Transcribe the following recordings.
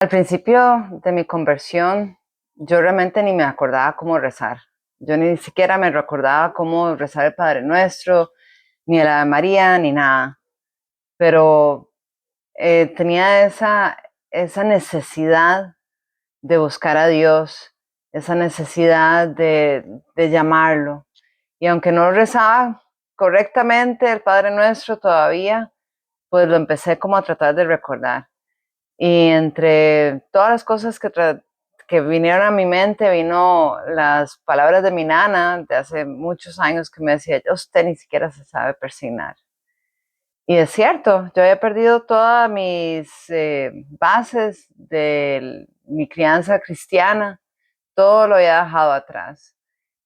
Al principio de mi conversión, yo realmente ni me acordaba cómo rezar. Yo ni siquiera me recordaba cómo rezar el Padre Nuestro, ni el Ave María, ni nada. Pero tenía esa necesidad de buscar a Dios, esa necesidad de llamarlo. Y aunque no rezaba correctamente el Padre Nuestro todavía, pues lo empecé como a tratar de recordar. Y entre todas las cosas que vinieron a mi mente, vino las palabras de mi nana de hace muchos años que me decía: usted ni siquiera se sabe persignar. Y es cierto, yo había perdido todas mis bases de mi crianza cristiana, todo lo había dejado atrás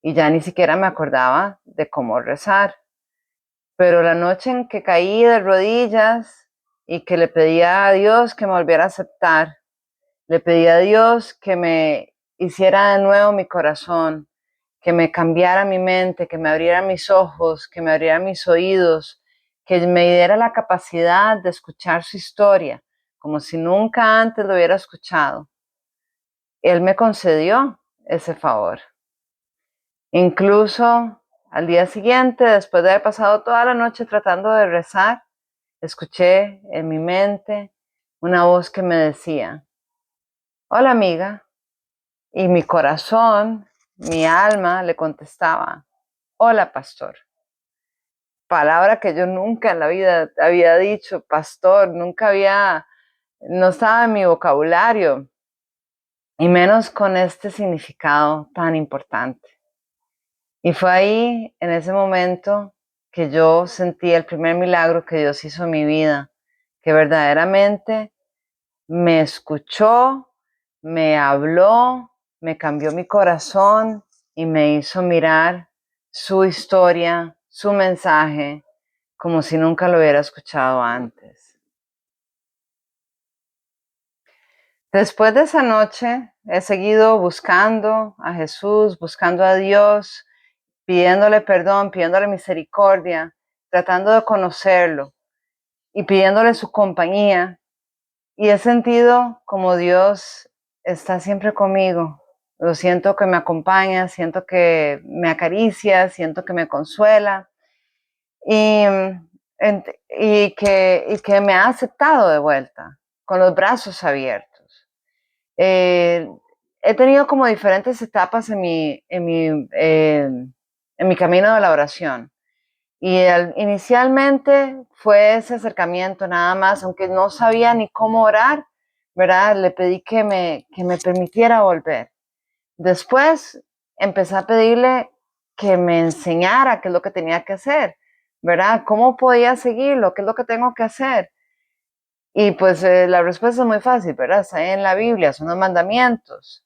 y ya ni siquiera me acordaba de cómo rezar. Pero la noche en que caí de rodillas y que le pedía a Dios que me volviera a aceptar, le pedí a Dios que me hiciera de nuevo mi corazón, que me cambiara mi mente, que me abriera mis ojos, que me abriera mis oídos, que me diera la capacidad de escuchar su historia, como si nunca antes lo hubiera escuchado. Él me concedió ese favor. Incluso al día siguiente, después de haber pasado toda la noche tratando de rezar, escuché en mi mente una voz que me decía: hola amiga. Y mi corazón, mi alma le contestaba: hola pastor. Palabra que yo nunca en la vida había dicho, pastor, no estaba en mi vocabulario, y menos con este significado tan importante. Y fue ahí, en ese momento, que yo sentí el primer milagro que Dios hizo en mi vida, que verdaderamente me escuchó, me habló, me cambió mi corazón y me hizo mirar su historia, su mensaje, como si nunca lo hubiera escuchado antes. Después de esa noche, he seguido buscando a Jesús, buscando a Dios, pidiéndole perdón, pidiéndole misericordia, tratando de conocerlo y pidiéndole su compañía. Y he sentido como Dios está siempre conmigo. Lo siento que me acompaña, siento que me acaricia, siento que me consuela y, y que me ha aceptado de vuelta, con los brazos abiertos. Eh, He tenido como diferentes etapas en mi camino de la oración. Y inicialmente fue ese acercamiento nada más, aunque no sabía ni cómo orar, ¿verdad? Le pedí que me permitiera volver. Después empecé a pedirle que me enseñara qué es lo que tenía que hacer, ¿verdad? ¿Cómo podía seguirlo? ¿Qué es lo que tengo que hacer? Y pues la respuesta es muy fácil, ¿verdad? Está ahí en la Biblia, son los mandamientos.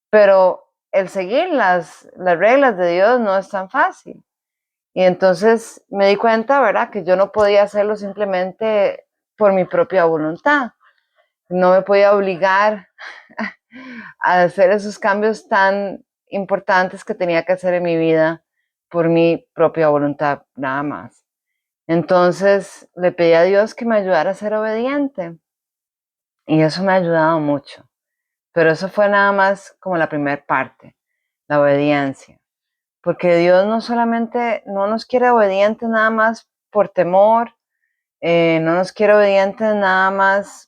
Pero el seguir las reglas de Dios no es tan fácil. Y entonces me di cuenta, ¿verdad?, que yo no podía hacerlo simplemente por mi propia voluntad. No me podía obligar a hacer esos cambios tan importantes que tenía que hacer en mi vida por mi propia voluntad, nada más. Entonces le pedí a Dios que me ayudara a ser obediente. Y eso me ha ayudado mucho. Pero eso fue nada más como la primera parte, la obediencia. Porque Dios no nos quiere obedientes nada más por temor, no nos quiere obedientes nada más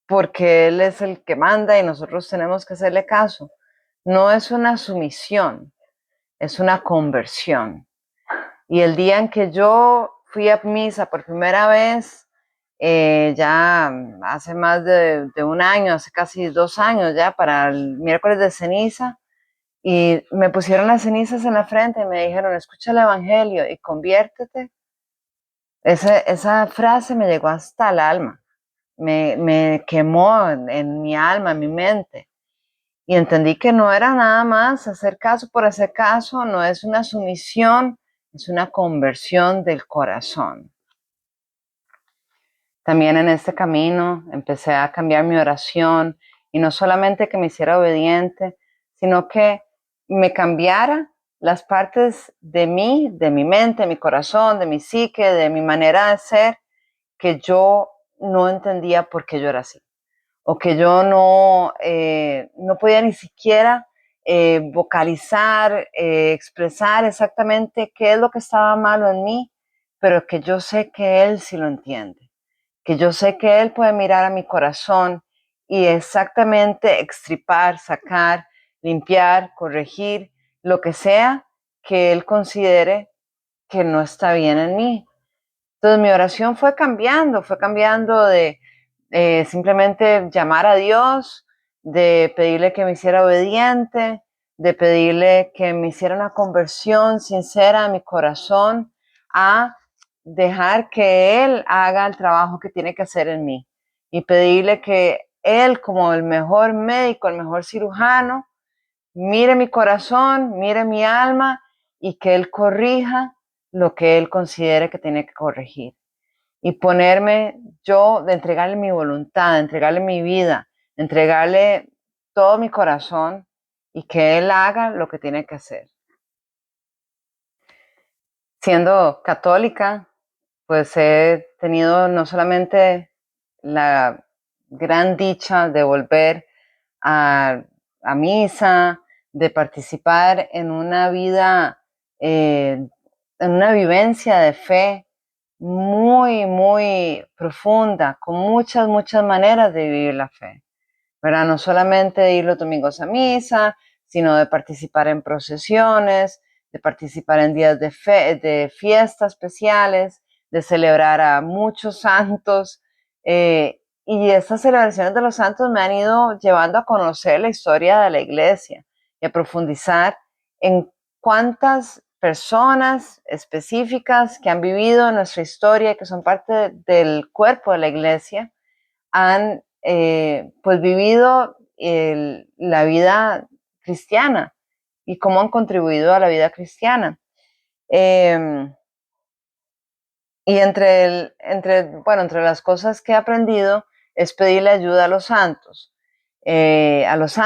porque Él es el que manda y nosotros tenemos que hacerle caso. No es una sumisión, es una conversión. Y el día en que yo fui a misa por primera vez, ya hace más de un año, hace casi 2 años ya, para el miércoles de ceniza, y me pusieron las cenizas en la frente y me dijeron: escucha el evangelio y conviértete. Esa frase me llegó hasta el alma, me quemó en mi alma, en mi mente. Y entendí que no era nada más hacer caso por hacer caso, no es una sumisión, es una conversión del corazón. También en este camino empecé a cambiar mi oración, y no solamente que me hiciera obediente, sino que me cambiara las partes de mí, de mi mente, de mi corazón, de mi psique, de mi manera de ser, que yo no entendía por qué yo era así. o que yo no podía ni siquiera vocalizar, expresar exactamente qué es lo que estaba malo en mí, pero que yo sé que Él sí lo entiende, que yo sé que Él puede mirar a mi corazón y exactamente extirpar, sacar, limpiar, corregir, lo que sea que Él considere que no está bien en mí. Entonces mi oración fue cambiando de simplemente llamar a Dios, de pedirle que me hiciera obediente, de pedirle que me hiciera una conversión sincera a mi corazón, a dejar que Él haga el trabajo que tiene que hacer en mí y pedirle que Él, como el mejor médico, el mejor cirujano, mire mi corazón, mire mi alma y que Él corrija lo que Él considere que tiene que corregir. Y ponerme yo de entregarle mi voluntad, de entregarle mi vida, de entregarle todo mi corazón y que Él haga lo que tiene que hacer. Siendo católica, pues he tenido no solamente la gran dicha de volver a, a misa, de participar en una vivencia de fe muy, muy profunda, con muchas, muchas maneras de vivir la fe, ¿verdad? No solamente de ir los domingos a misa, sino de participar en procesiones, de participar en días de fe, de fiestas especiales, de celebrar a muchos santos. Y estas celebraciones de los santos me han ido llevando a conocer la historia de la iglesia y a profundizar en cuántas personas específicas que han vivido en nuestra historia, que son parte del cuerpo de la iglesia, han pues vivido la vida cristiana y cómo han contribuido a la vida cristiana. Y entre las cosas que he aprendido es pedirle ayuda a los santos y a los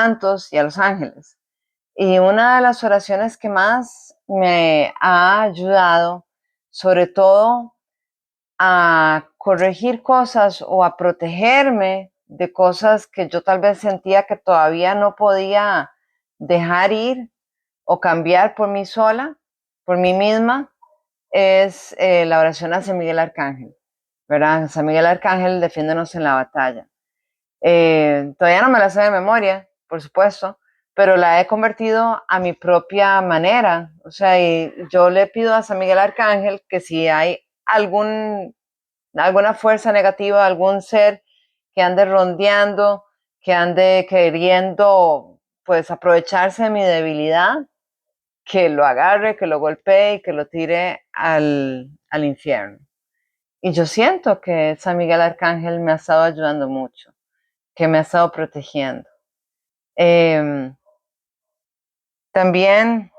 ángeles. Y una de las oraciones que más me ha ayudado, sobre todo a corregir cosas o a protegerme de cosas que yo tal vez sentía que todavía no podía dejar ir o cambiar por mí sola, por mí misma, es la oración a San Miguel Arcángel, ¿verdad? San Miguel Arcángel, defiéndonos en la batalla. Todavía no me la sé de memoria, por supuesto, pero la he convertido a mi propia manera. O sea, y yo le pido a San Miguel Arcángel que si hay alguna fuerza negativa, algún ser que ande rondeando, que ande queriendo pues aprovecharse de mi debilidad, que lo agarre, que lo golpee y que lo tire al infierno. Y yo siento que San Miguel Arcángel me ha estado ayudando mucho, que me ha estado protegiendo. También,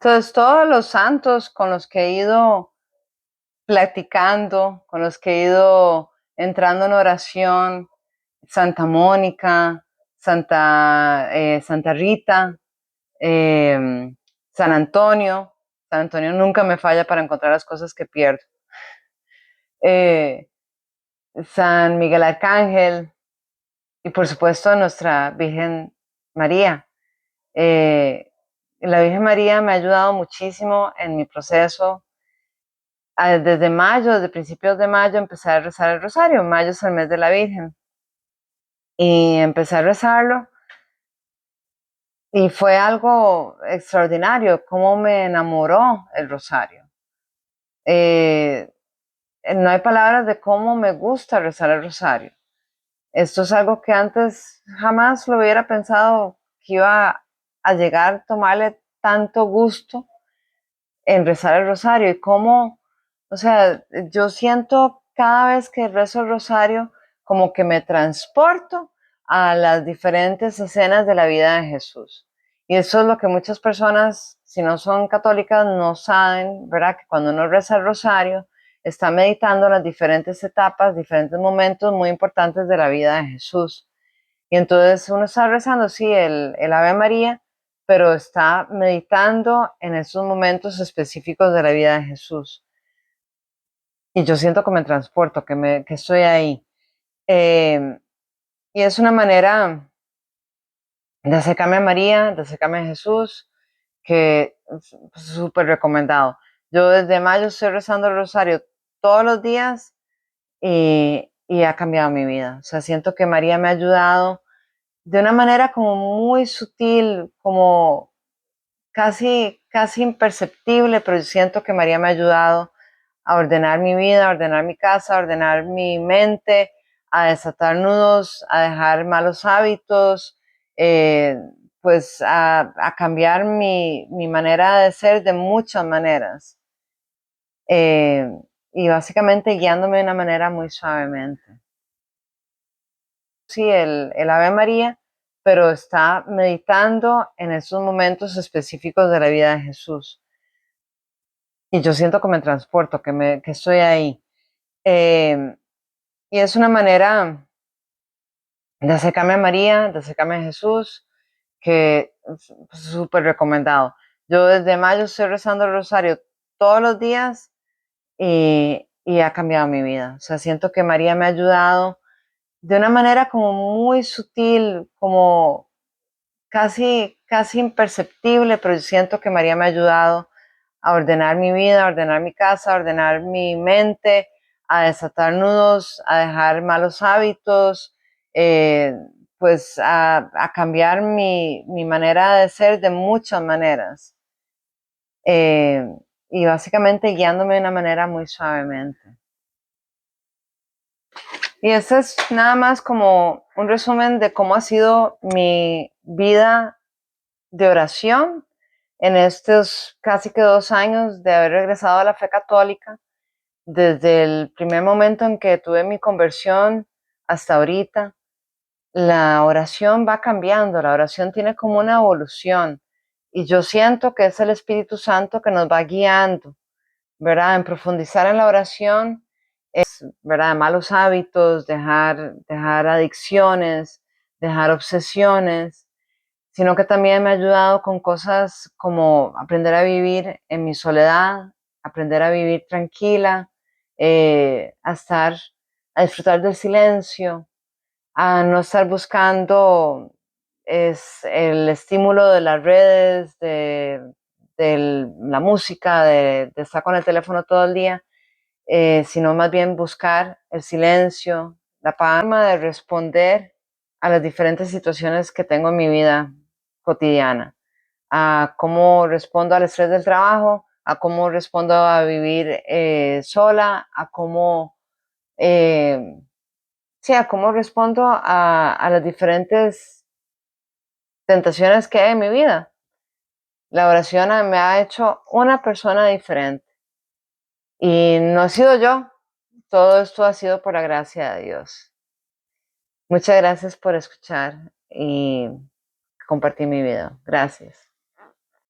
entonces, todos los santos con los que he ido platicando, con los que he ido entrando en oración, Santa Mónica, Santa Rita, eh, San Antonio. San Antonio nunca me falla para encontrar las cosas que pierdo. Eh, San Miguel Arcángel y por supuesto nuestra Virgen María. La Virgen María me ha ayudado muchísimo en mi proceso. Desde mayo, desde principios de mayo, empecé a rezar el rosario. Mayo es el mes de la Virgen. Y empecé a rezarlo y fue algo extraordinario, cómo me enamoró el rosario. Eh, no hay palabras de cómo me gusta rezar el rosario. Esto es algo que antes jamás lo hubiera pensado que iba a llegar a tomarle tanto gusto en rezar el rosario y cómo, o sea, yo siento cada vez que rezo el rosario como que me transporto a las diferentes escenas de la vida de Jesús. Y eso es lo que muchas personas, si no son católicas, no saben, ¿verdad? Que cuando uno reza el rosario, está meditando las diferentes etapas, diferentes momentos muy importantes de la vida de Jesús. Y entonces uno está rezando, sí, el Ave María, pero está meditando en esos momentos específicos de la vida de Jesús. y yo siento que me transporto, que estoy ahí. Eh, y es una manera de acercarme a María, de acercarme a Jesús, que es súper recomendado. Yo desde mayo estoy rezando el rosario todos los días y ha cambiado mi vida. O sea, siento que María me ha ayudado de una manera como muy sutil, como casi imperceptible, pero yo siento que María me ha ayudado a ordenar mi vida, a ordenar mi casa, a ordenar mi mente, a desatar nudos, a dejar malos hábitos, eh, pues a cambiar mi manera de ser de muchas maneras. eh, y básicamente guiándome de una manera muy suavemente. Sí, el Ave María, pero está meditando en esos momentos específicos de la vida de Jesús. Y yo siento que me transporto, que estoy ahí. Eh, y es una manera de acercarme a María, de acercarme a Jesús, que es súper recomendado. Yo desde mayo estoy rezando el rosario todos los días y ha cambiado mi vida. O sea, siento que María me ha ayudado de una manera como muy sutil, como casi imperceptible, pero yo siento que María me ha ayudado a ordenar mi vida, a ordenar mi casa, a ordenar mi mente, a desatar nudos, a dejar malos hábitos, eh, pues a cambiar mi manera de ser de muchas maneras. eh, y básicamente guiándome de una manera muy suavemente. Y este es nada más como un resumen de cómo ha sido mi vida de oración en estos casi que 2 años de haber regresado a la fe católica. Desde el primer momento en que tuve mi conversión hasta ahorita, la oración va cambiando, la oración tiene como una evolución y yo siento que es el Espíritu Santo que nos va guiando, ¿verdad? En profundizar en la oración, ¿verdad? Malos hábitos, dejar adicciones, dejar obsesiones, sino que también me ha ayudado con cosas como aprender a vivir en mi soledad, aprender a vivir tranquila, a disfrutar del silencio, a no estar buscando el estímulo de las redes, de la música, de estar con el teléfono todo el día, sino más bien buscar el silencio, la forma de responder a las diferentes situaciones que tengo en mi vida cotidiana, a cómo respondo al estrés del trabajo, a cómo respondo a vivir sola, eh, a cómo respondo a las diferentes tentaciones que hay en mi vida. La oración me ha hecho una persona diferente y no he sido yo, todo esto ha sido por la gracia de Dios. Muchas gracias por escuchar y compartir mi video. Gracias.